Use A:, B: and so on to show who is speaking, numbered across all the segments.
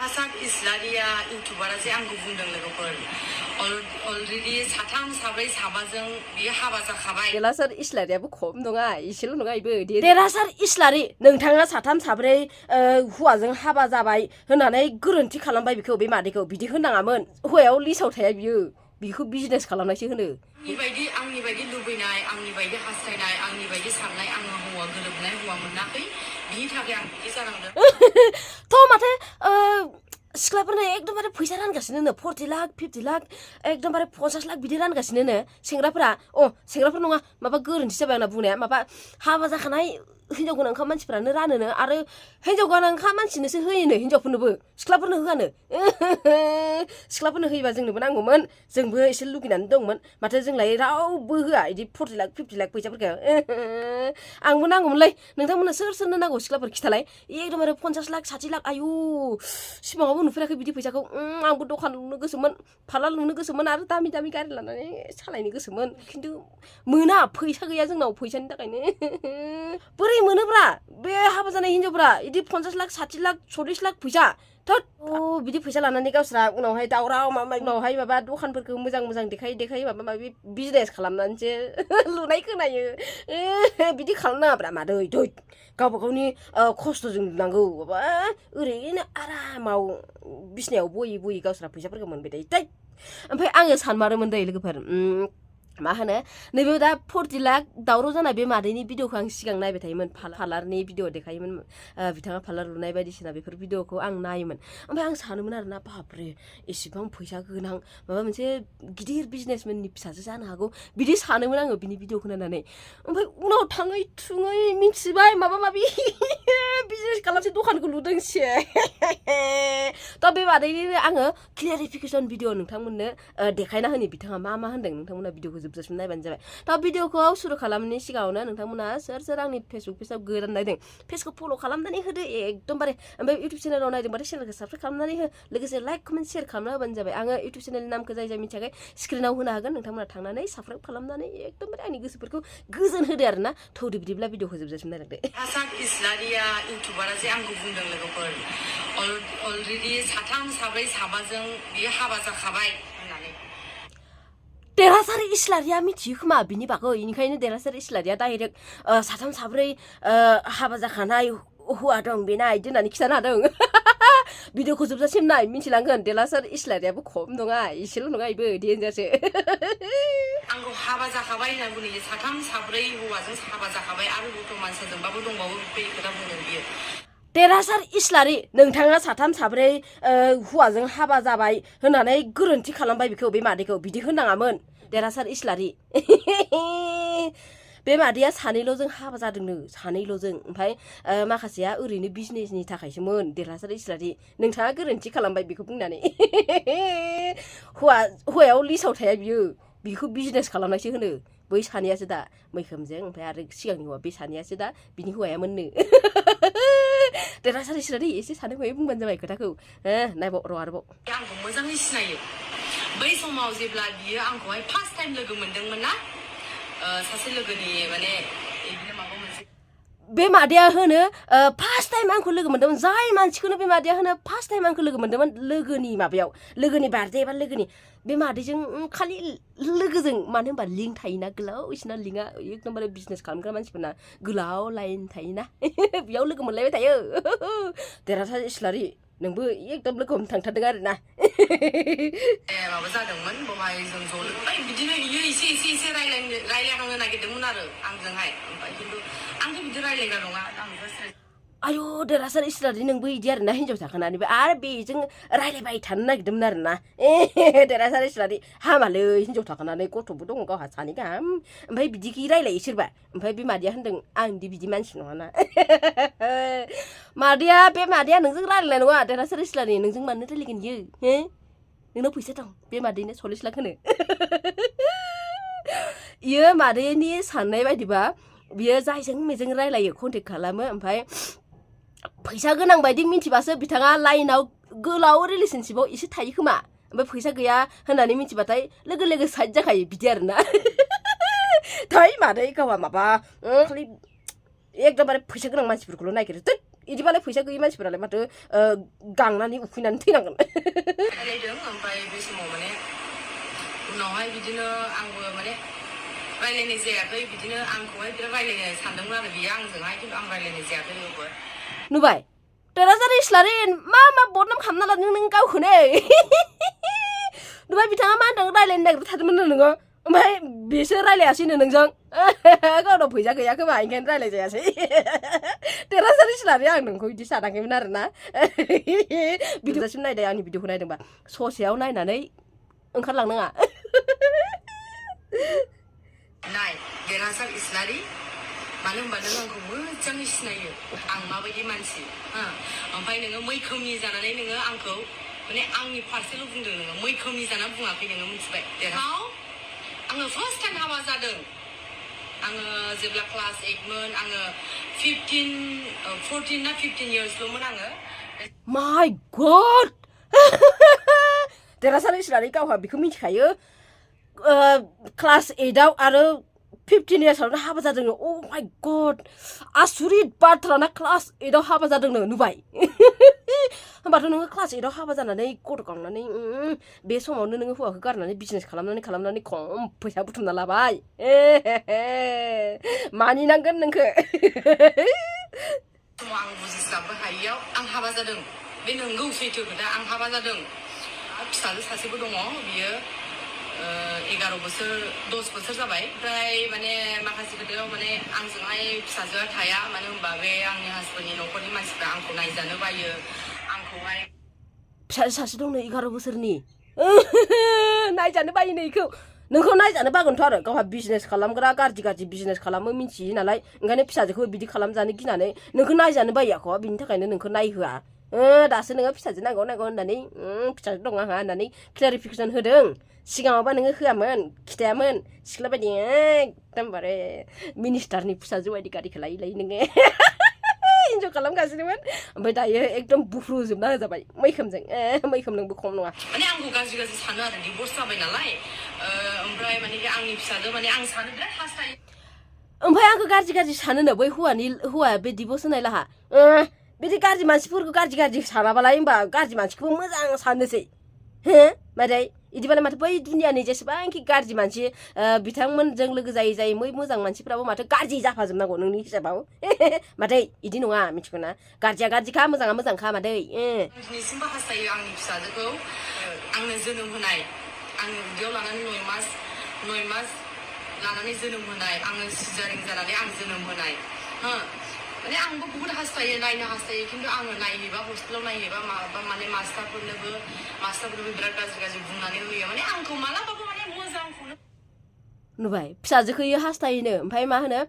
A: Hasan Islariya YouTuber जे आंखौ बुंदों लोगोफोर अलरेडि साथाम साब्रै साबाजों बियो हाबा जाखाबाय
B: देरहासार इस्लारियाबो खम नङा इसेल' नङा इबो देरहासार इस्लारि नोंथाङा साथाम साब्रै हौवाजों हाबा जाबाय होननानै गोरोन्थि खालामबाय बिखौ बे मादैखौ बिदि होननाङामोन हौवायाव लिसाव थाया बिखौ बिजनेस खालामनायसो होनो
A: आंनि बायदि लुबैनाय आंनि बायदि हास्थायनाय आंनि बायदि साननाय आङो हौवा गोरोबनाय हौवा मोनाखै बिनि थाखाय आं बिदि जानांदों
B: थ' माथो सिख्लाफोरनो एकदमबारे फैसा रानगासिनो 40 लाख 50 लाख एकदमबारे 50 लाख बिदि रानगासिनो सेंग्राफोरा सेंग्राफोर नङा माबा गोरोन्थि जाबाय आंना बुंनाया माबा हाबा जाखानाय हिनजाव गोनांखा मानसिफोरानो रानोनो आरो हिनजाव गोनांखा मानसिनोसो होयोनो हिनजावफोरनोबो सिख्लाफोरनो होआनो सिख्लाफोरनो होयोबा जोंनोबो नांगौमोन जोंबो एसे लुगैनानै दंमोन माथो जोंलाय रावबो होआ इदि 40 लाख 50 लाख फैसाफोरखौ आंबो नांगौमोनलै नोंथांमोननो सोरनो नांगौ सिख्लाफोर खिथालाय एकदमबारे 50 लाख 60 लाख आयु सिमाङावबो नुफेराखै बिदि फैसाखौ आंबो दखान लुनो गोसोमोन पार्लार लुनो गोसोमोन आरो दामि दामि गारि लानानै सालायनो गोसोमोन खिन्थु मोना फैसा गैया जोंनाव फैसानि थाखायनो बोरै मोनोब्रा बे हाबा जानाय हिनजावफ्रा इदि 50 लाख 60 लाख 40 लाख फैसा बिदि फैसा लानानै गावस्रा उनावहाय दावराव उनावहाय माबा दखानफोरखौ मोजां देखाय माबा माबि बिजनेस खालामनानैसो लुनाय खोनायो बिदि खालामनाङाब्रा मादै गावबा गावनि खस्थ'जों लुनांगौ माबा ओरैनो आरामाव बिसनायाव बयै गावस्रा फैसाफोरखौ मोनबाय थायो ओमफ्राय आङो सानमारोमोन दै लोगोफोर मा होनो नैबे दा 40 लाख दावराव जानाय बे मादैनि भिडिअखौ आं सिगां नायबाय थायोमोन पार्लारनि भिडिअ देखायोमोन बिथाङा पार्लार लुनाय बायदिसिना बेफोर भिडिअखौ आं नायोमोन ओमफ्राय आं सानोमोन आरोना बापरे एसेबां फैसा गोनां माबा मोनसे गिदिर बिजनेसमेननि फिसाजो जानो हागौ बिदि सानोमोन आङो बिनि भिडिअखौ नायनानै ओमफ्राय उनाव थाङै थुङै मिथिबाय माबा माबि बिजनेस खालामसै दखानखौ लुदोंसे दा बे मादैनि आङो क्लियारिफिकेसन भिडिअ नोंथांमोननो देखायना होनि बिथाङा मा होनदों नोंथांमोना भिडिअखौ जोबजासिम नायबानो जाबाय दा भिडिअखौ सुरु खालामनायनि सिगाङावनो नोंथांमोना सोर आंनि फेसबुक पेजाव गोदान नायदों पेजखौ फल' खालामनानै होदो एकदमबारे ओमफ्राय इउटुब चेनेलाव नायदोंबाथाय चेनेलखौ साबसक्राइब खालामनानै हो लोगोसे लाइक कमेन्ट शेयार खालामना होबानो जाबाय आङो इउटुब चेनेलनि नामखौ जाय मिथियाखै स्क्रिनाव होनो हागोन नोंथांमोना थांनानै साबस्क्राइब खालामनानै एकदमबारे आंनि गोसोफोरखौ गोजोन होदो आरोना थौदो बिदिब्ला भिडिअखौ जोबजासिम नायलांदो
A: हासान इस्लारिया इउटुबारा जे आंखौ बुंदों लोगोफोर अलरेडि साथाम साब्रै साबाजों बियो हाबा जाखाबाय होननानै
B: देरहासार इस्लारिया मिथियो खोमा बिनि बागै इनिखायनो देरहासार इस्लारिया डाइरेक्ट साथाम साब्रै हाबा जाखानाय हौवा दं बेना इदि होननानै खिथानो हादों भिडिअखौ जोबजासिम नाय मिथिलांगोन देरहासार इस्लारियाबो खम नङा इसेल' नङा इबो डेन्जारसो
A: आंखौ हाबा जाखाबाय होनना बुङो साथाम साब्रै हौवाजों हाबा जाखाबाय आरो बर्थमान सोरजोंबाबो दंबावो बे खोथा बुंदों बियो
B: देरहासार इस्लारि नोंथाङा साथाम साब्रै हौवाजों हाबा जाबाय होननानै गोरोन्थि खालामबाय बिखौ बे मादैखौ बिदि होननाङामोन देरहासार इस्लारि बे मादैया सानैल'जों हाबा जादोंनो सानैल'जों ओमफ्राय माखासेया ओरैनो बिजनेसनि थाखायसोमोन देरहासार इस्लारि नोंथाङा गोरोन्थि खालामबाय बेखौ बुंनानै हौवायाव लिसाव थाया बिखौ बिजनेस खालामनायसो होनो बै सानैयासो दा मैखोमजों ओमफ्राय आरो सिगांनि हौवा बे सानैयासो दा बिनि हौवायामोननो देरहासार इस्लारि एसे सानै हौवायै बुंबानो जाबाय खोथाखौ नायबाव आरोबाव
A: आंखौ मोजाङै सिनायो बै समाव जेब्ला बियो आंखौहाय फार्स्ट टाइम लोगो मोनदोंमोन ना सासे लोगोनि माने बिदिनो माबा मोनसे
B: बे मादैया होनो फार्स्ट टाइम आंखौ लोगो मोनदोंमोन जाय मानसिखौनो बे मादैया होनो फार्स्ट टाइम आंखौ लोगो मोनदोंमोन लोगोनि माबायाव लोगोनि बार्थडे एबा लोगोनि बे मादैजों खालि लोगोजों मानो होनबा लिंक थायोना गोलाव बिसिना लिंकआ एकदमबारे बिजनेस खालामग्रा मानसिफोरना गोलाव लाइन थायोना बेयाव लोगो मोनलायबाय थायो देरहासार इस्लारि नोंबो एकदम लोगो हमनो थांथारदों आरोना
A: माबा जादोंमोन बेवहाय जों ज' लोगो बिदिनो इयो एसे रायलायहांनो नागिरदोंमोन आरो आंजोंहाय ओमफ्राय खिन्थु आंथ' बिदि रायलायग्रा नङा आं
B: आयु देरहासार इस्लारि नोंबो इदि आरोना हिनजाव जाखानानैबो आरो बेजों रायलायबाय थानो नागिरदोंमोन आरोना देरहासार इस्लारि हामालै हिनजाव थाखानानै गथ'बो दङ गावहा सानै गाहाम ओमफ्राय बिदिखि रायलायो सोरबा ओमफ्राय बे मादैया होनदों आंदि बिदि मानसि नङाना बे मादैया नोंजों रायलायनाय नङा देरहासार इस्लारि नोंजों मानो रायलायगोन इयो नोंनाव फैसा दं बे मादैनो 40 लाख होनो इयो मादैनि साननाय बायदिबा बियो जायजों मेजों रायलायो कन्टेक्ट खालामो ओमफ्राय फैसा गोनां बायदि मिथिबासो बिथाङा लाइनाव गोलाव रिलेशनशिपआव एसे थायो खोमा ओमफ्राय फैसा गैया होननानै मिथिबाथाय लोगो साइड जाखायो बिदि आरोना थाय मादै गावहा माबा खालि एकदमबारे फैसा गोनां मानसिफोरखौल' नागिरो इदिबालाय फैसा गैयै मानसिफोरालाय माथो गांनानै उखैनानै थैनांगोन
A: रायलायदों ओमफ्राय बे समाव माने उनावहाय बिदिनो आंबो माने रायलायनाय जायाखै बिदिनो आंखौहाय बिराद रायलायनो सानदोंमोन आरो बियो आंजोंहाय खिन्थु आं रायलायनाय जायाखै लोगो
B: नुबाय देरहासार इस्लारि मा बदनाम खालामना लादों नों गावखौनो नुबाय बिथाङा मा होनदों रायलायनो नागिरबाय थादोंमोन नोङो ओमफ्राय बिसोर रायलायासैनो नोंजों गावनाव फैसा गैया खोमा ओंखायनो रायलाय जायासै देरहासार इस्लारि आं नोंखौ बिदि सानाखैमोन आरोना भिडिअसिम नायदो आंनि भिडिअखौ नायदोंबा ससेयाव नायनानै ओंखारलांनाङा
A: नाय देरहासार इस्लारि मानो होनबा नों आंखौ मोजाङै सिनायो आं माबायदि मानसि ओमफ्राय नोङो मैखोमनि जानानै नोङो आंखौ माने आंनि फारसेल' बुंदों नोङो मैखोमनि जाना बुङाखै नोङो मिथिबाय देरहाव आङो फार्स्ट टाइम हाबा जादों आङो जेब्ला क्लास 8मोन आङो 14 ना 15 इयार्सल'मोन आङो
B: माय गड देरहासार इस्लारि गावहा बेखौ मिथिखायो क्लास 8आव आरो 15 इयार्सआवनो हाबा जादोंनो अ माय गड आसुरित बाथ्राना क्लास 8आव हाबा जादोंनो नुबाय होमबाथ' नोङो क्लास 8आव हाबा जानानै गथ' गांनानै बे समावनो नोङो हौवाखौ गारनानै बिजनेस खालामनानै खम फैसा बुथुमना लाबाय मानिनांगोन नोंखो
A: समाव आं बुजिस्लाबनो हायियाव आं हाबा जादों बे नंगौ सैथो खोथा आं हाबा जादों फिसाजो सासेबो दङ बियो 11 बोसोर 10 बोसोर जाबाय ओमफ्राय माने माखासे खोथायाव माने आंजोंहाय फिसाजोआ थाया मानो होनबा बे आंनि हासबेन्डनि न'खरनि मानसिफ्रा आंखौ नायजानो बायो आंखौहाय फिसाजो सासे दंनो 11 बोसोरनि नायजानो बायोनो इखौ नोंखौ नायजानो बागोनथ' आरो गावहा बिजनेस खालामग्रा गाज्रि बिजनेस खालामो मिन्थियो नालाय ओंखायनो फिसाजोखौ बिदि खालामजानो गिनानै नोंखौ नायजानो बायो आख' बिनि थाखायनो नोंखौ नायहोआ दासो नोङो फिसाजो नांगौ होननानै फिसाजो दं आंहा होननानै क्लेरिफिकेसन होदों सिगाङावबा नोङो होआमोन खिथायामोन सिख्ला बायदि एकदमबारे मिनिस्टारनि फिसाजो बायदि गारिखौ लायै नोङो इन्जय खालामगासिनोमोन ओमफ्राय दायो एकदम बुफ्रुजोबना होजाबाय मैखोम नोंबो खम नङा माने आंखौ गाज्रि सानो आरो डिभर्स जाबाय नालाय ओमफ्राय माने आंनि फिसाजो माने आं सानो बिराद हास्थायो ओमफ्राय आंखौ गाज्रि सानोनो बै हौवाया बे डिभर्स होनाय लाहा बिदि गाज्रि मानसिफोरखौ गाज्रि सानाबालाय होमबा गाज्रि मानसिखौबो मोजां साननोसै हो मादै इदिबालाय माथो बै दुनियानि जेसेबांखि गाज्रि मानसि बिथांमोनजों लोगो जायै मोजां मानसिफ्राबो माथो गाज्रि जाफाजोबनांगौ नोंनि हिसाबाव मादै इदि नङा मिथिगौ ना गाज्रिया गाज्रिखा मोजाङा मोजांखा मादै दिनैसिमबो हास्थायो आंनि फिसाजोखौ आंनो जोनोम होनाय आंनि उदैयाव लानानै 9 मास लानानै जोनोम होनाय आङो सिजारिं जानानै आं जोनोम होनाय माने आंबो बुहुत हास्थायो नायनो हास्थायो खिन्थु आङो नायहैबा हस्टेलाव नायहैबा माबा माने मास्टारफोरनोबो बिराद गाज्रि बुंनानै होयो माने आंखौ मालाबाबो माने मोजांखौनो नुबाय फिसाजोखौ इयो हास्थायोनो ओमफ्राय मा होनो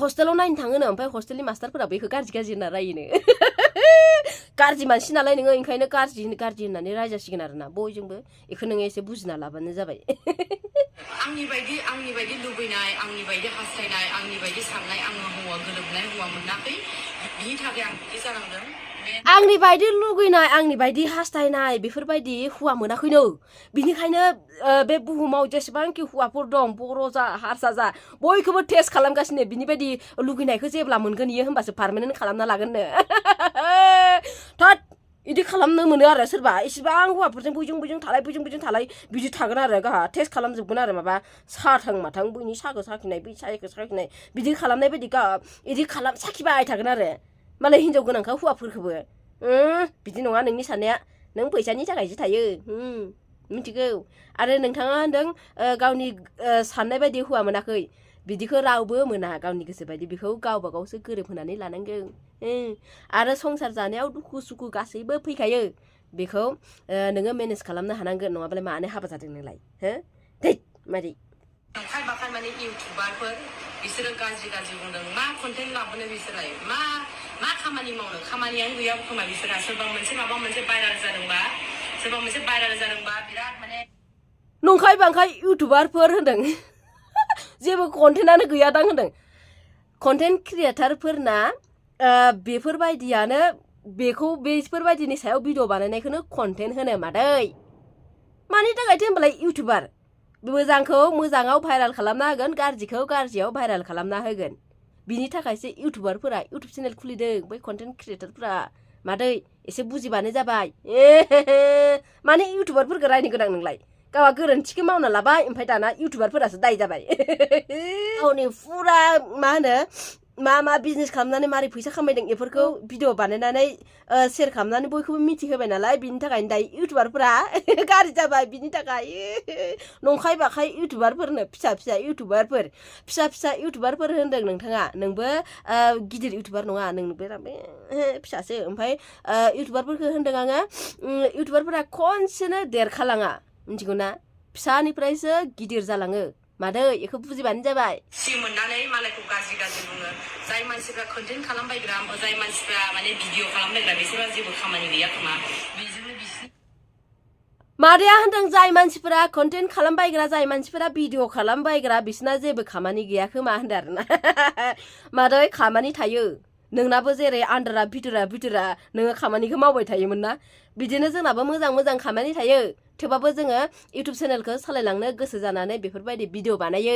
A: हस्टेलाव नायनो थाङोनो ओमफ्राय हस्टेलनि मास्टारफोराबो बेखौ गाज्रि होनना रायोनो गाज्रि मानसि नालाय नोङो ओंखायनो गाज्रि होननानै रायजासिगोन आरोना बयजोंबो बेखौ नोङो एसे बुजिना लाबानो जाबाय आंनि बायदि लुबैनाय आंनि बायदि हास्थायनाय आंनि बायदि साननाय आङो हौवा गोरोबनाय हौवा मोनाखै बिनि थाखाय आं बिदि जानांदों आंनि बायदि लुगैनाय आंनि बायदि हास्थायनाय बेफोरबायदि हौवा मोनाखैनो बिनिखायनो बे बुहुमाव जेसेबांखि हौवाफोर दं बर' जा हारसा जा बयखौबो टेस्ट खालामगासिनो बिनि बायदि लुगैनायखौ जेब्ला मोनगोन इयो होमबासो पार्मानेन्ट खालामना लागोननो थोद इदि खालामनो मोनो आरो सोरबा इसेबां हौवाफोरजों बैजों थालाय बिदि थागोन आरो गाहा टेस्ट खालामजोबगोन आरो माबा साथां माथां बैनि साखौ साखिनाय बै सायखौ साखिनाय बिदि खालामनाय बायदि इदि साखिबाय थागोन आरो मालाय हिनजाव गोनांखा हौवाफोरखौबो बिदि नङा नोंनि साननाया नों फैसानि थाखायसो थायो मिथिगौ आरो नोंथाङा होनदों गावनि साननाय बायदि हौवा मोनाखै बिदिखौ रावबो मोना गावनि गोसो बायदि बेखौ गावबा गावसो गोरोबहोनानै लानांगौ आरो संसार जानायाव दुखु सुखु गासैबो फैखायो बेखौ नोङो मेनेज खालामनो हानांगोन नङाबालाय मानो हाबा जादों नोंलाय हो मादै नंखाय बाखाय माने इउटुबारफोर बिसोरो गाज्रि बुंदों मा कन्टेन्ट लाबोनो बिसोरलाय मा खामानि मावनो खामानियानो गैया खोमा बिसोरहा सोरबा मोनसे भाइराल जादोंबा बिराद माने नंखाय बांखाय इउटुबारफोर होनदों जेबो कन्टेन्टआनो गैयादां होनदों कन्टेन्ट क्रिएटारफोरना बेफोरबायदियानो बेफोरबायदिनि सायाव भिडिअ बानायनायखौनो कन्टेन्ट होनो मादै मानि थाखायथो होनबालाय इउटुबार मोजांखौ मोजाङाव भाइराल खालामना होगोन गाज्रिखौ गाज्रियाव भाइराल खालामना होगोन
B: बिनि थाखायसो इउटुबारफोरा इउटुब चेनेल खुलिदों बै कन्टेन्ट क्रिएटरफोरा मादै एसे बुजिबानो जाबाय माने इउटुबारफोरखौ रायनो गोनां नोंलाय गावा गोरोन्थिखौ मावना लाबाय ओमफ्राय दाना इउटुबारफोरासो दाय जाबाय गावनि फुरा मा होनो मा बिजनेस खालामनानै मारै फैसा खामायदों बेफोरखौ भिडिअ बानायनानै शेयार खालामनानै बयखौबो मिथिहोबाय नालाय बिनि थाखायनो दायो इउटुबारफोरा गाज्रि जाबाय बिनि थाखाय नंखाय बाखाय इउटुबारफोरनो फिसा इउटुबारफोर होनदों नोंथाङा नोंबो गिदिर इउटुबार नङा नोंबो फिसासो ओमफ्राय इउटुबारफोरखौ होनदों आङो इउटुबारफोरा खनसेनो देरखालाङा मिथिगौ ना फिसानिफ्रायसो गिदिर जालाङो मादै बेखौ बुजिबानो जाबाय
A: सि मोननानै मालायखौ गाज्रि बुङो जाय मानसिफ्रा कन्टेन्ट खालामबायग्रा जाय मानसिफ्रा माने भिडिअ खालामबायग्रा बिसोरहा जेबो खामानि गैया खोमा बेजोंनो बिसिनि
B: मादैया होनदों जाय मानसिफोरा कन्टेन्ट खालामबायग्रा जाय मानसिफोरा भिडिअ खालामबायग्रा बिसोरना जेबो खामानि गैया खोमा होनदों आरोना मादै खामानि थायो नोंनाबो जेरै आन्दारा भितरा नोङो खामानिखौ मावबाय थायोमोन ना बिदिनो जोंनाबो मोजां खामानि थायो थेवबाबो जोङो इउटुब चेनेलखौ सालायलांनो गोसो जानानै बेफोरबायदि भिडिअ बानायो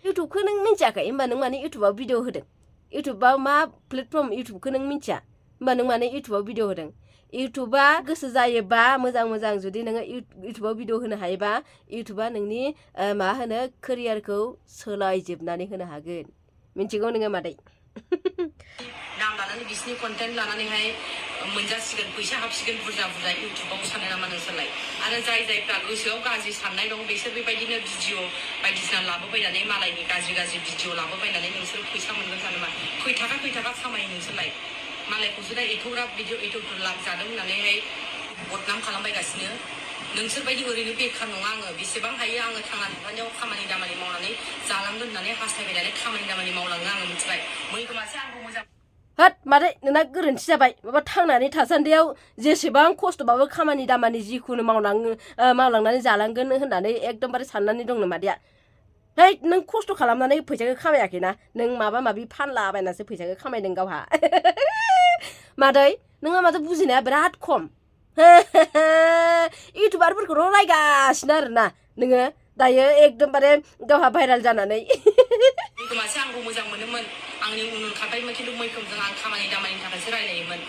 B: इउटुबखौ नों मिन्थियाखै होमबा नों माने इउटुबाव भिडिअ होदों इउटुबाव मा प्लेटफर्म इउटुबखौ नों मिन्थिया होमबा नों माने इउटुबाव भिडिअ होदों इउटुबा गोसो जायोबा मोजां जुदि नोङो इउटुबाव भिडिअ होनो हायोबा इउटुबा नोंनि मा होनो केरियारखौ सोलायजोबनानै होनो हागोन मिन्थिगौ नोङो मादै
A: नाम लानानै बिसिनि कन्टेन्ट लानानैहाय मोनजासिगोन फैसा हाबसिगोन बुरजा इउटुबाव सानो नामा नोंसोरलाय आरो जायफ्रा गोसोआव गाज्रि साननाय दं बिसोर बेबायदिनो भिडिअ बायदिसिना लाबोबायनानै मालायनि गाज्रि भिडिअ लाबोबायनानै नोंसोर फैसा मोनगोन सानो मा खै थाखा खामायो नोंसोरलाय मालायखौसो दा एथ'ग्राब भिडिअ लाब जादों होननानैहाय बदनाम खालामबायगासिनो नोंसोरबायदि ओरैनो बेखार नङा आङो बेसेबां हायो आङो थांना थानायाव खामानि दामानि मावनानै जालांगोन होननानै हास्थायबायनानै खामानि दामानि मावलाङो आङो मिथिबाय मैखोमासो आंखौ मोजां
B: होद मादै नोंना गोरोन्थि जाबाय माबा थांनानै थासान्दियाव जेसेबां खस्थ'बाबो खामानि दामानि जिखुनु मावलांनानै जालांगोन होननानै एकदमबारे साननानै दं मादैया है नों खस्थ' खालामनानै फैसाखौ खामायाखैना नों माबा फानलाबायनासो फैसाखौ खामायदों गावहा मादै नोंहा माथो बुजिनाया बिराद खम इउटुबारफोरखौल' रायगासिनो आरोना नोङो दायो एकदमबारे गावहा भाइराल जानानै
A: मैखोमासो आंखौ मोजां मोनोमोन आंनि उन खारबायमोन खिन्थु मैखोमजों आं खामानि दामानिनि थाखायसो रायलायोमोन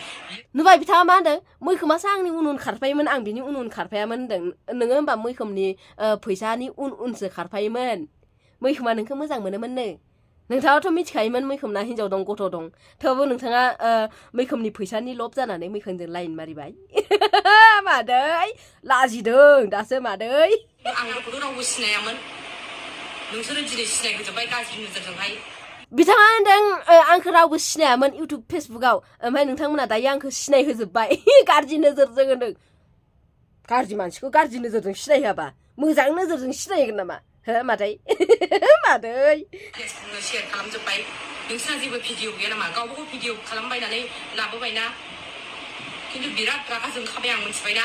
B: नुबाय बिथाङा मा होनदों मैखोमासो आंनि उन खारफायोमोन आं बिनि उन खारफायामोन होनदों नोङो होमबा मैखोमनि फैसानि उनसो खारफायोमोन मैखोमा नोंखौ मोजां मोनोमोननो नोंथाङाथ' मिथिखायोमोन मैखोमना हिन्जाव दं गथ' दं थेवबो नोंथाङा मैखोमनि फैसानि लब जानानै मैखोमजों लाइन मारिबाय मादै लाजिदों दासो मादै
A: आंखौथ' रावबो सिनायामोन नोंसोरो दिनै सिनायहोजोब्बाय गाज्रि नोजोरजोंहाय
B: बिथाङा होनदों आंखौ रावबो सिनायामोन इउटुब फेसबुकाव ओमफ्राय नोंथांमोना दायो आंखौ सिनायहोजोब्बाय गाज्रि नोजोरजों होनदों गाज्रि मानसिखौ गाज्रि नोजोरजों सिनायहोआबा मोजां नोजोरजों सिनायगोन नामा हो मादै मादै
A: फेसबुकनो शेयार खालामजोब्बाय नोंसिना जेबो भिडिअ गैया नामा गावबागाव भिडिअ खालामबायनानै लाबोबायना खिन्थु बिराद रागा जोंखाबाय आं मिथिबायना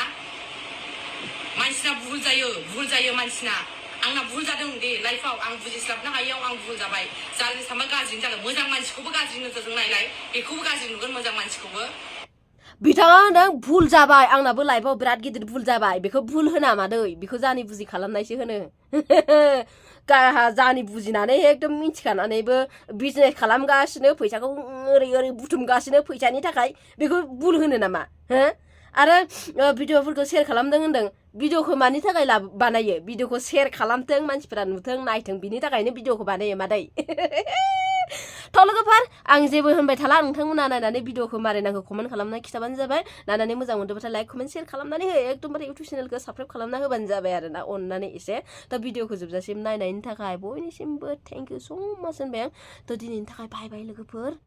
A: मानसिना भुल जायो मानसिना आंना भुल जादों दे लाइफआव आं बुजिस्लाबनो हायैयाव आं भुल जाबाय जानो सानबा गाज्रिनो जागोन मोजां मानसिखौबो गाज्रि नोजोरजों नायलाय बेखौबो गाज्रि नुगोन मोजां मानसिखौबो
B: बिथाङा होनदों भुल जाबाय आंनाबो लाइफआव बिराद गिदिर भुल जाबाय बेखौ भुल होना मादै बेखौ जानि बुजि खालामनायसो होनो जानि बुजिनानै एकदम मिथिखानानैबो बिजनेस खालामगासिनो फैसाखौ ओरै बुथुमगासिनो फैसानि थाखाय बेखौ भुल होनो नामा हो आरो भिडिअफोरखौ शेयार खालामदों होनदों भिडिअखौ मानि थाखाय बानायो भिडिअखौ शेयार खालामथों मानसिफोरा नुथों नायथों बिनि थाखायनो भिडिअखौ बानायो मादै लोगोफोर आं जेबो होनबाय थाला नोंथांमोना नायनानै भिडिअखौ मारै नांगौ कमेन्ट खालामनानै खिथाबानो जाबाय नायनानै मोजां मोनदोंबाथाय लाइक कमेन्ट शेयार खालामनानै हो एकदमबारे इउटुब चेनेलखौ साबस्क्राइब खालामना होबानो जाबाय आरोना अननानै एसे दा भिडिअखौ जोबजासिम नायनायनि थाखाय बयनिसिमबो थेंक इउ स' माच होनबाय आं थ' दिनैनि थाखाय बाय बाय लोगोफोर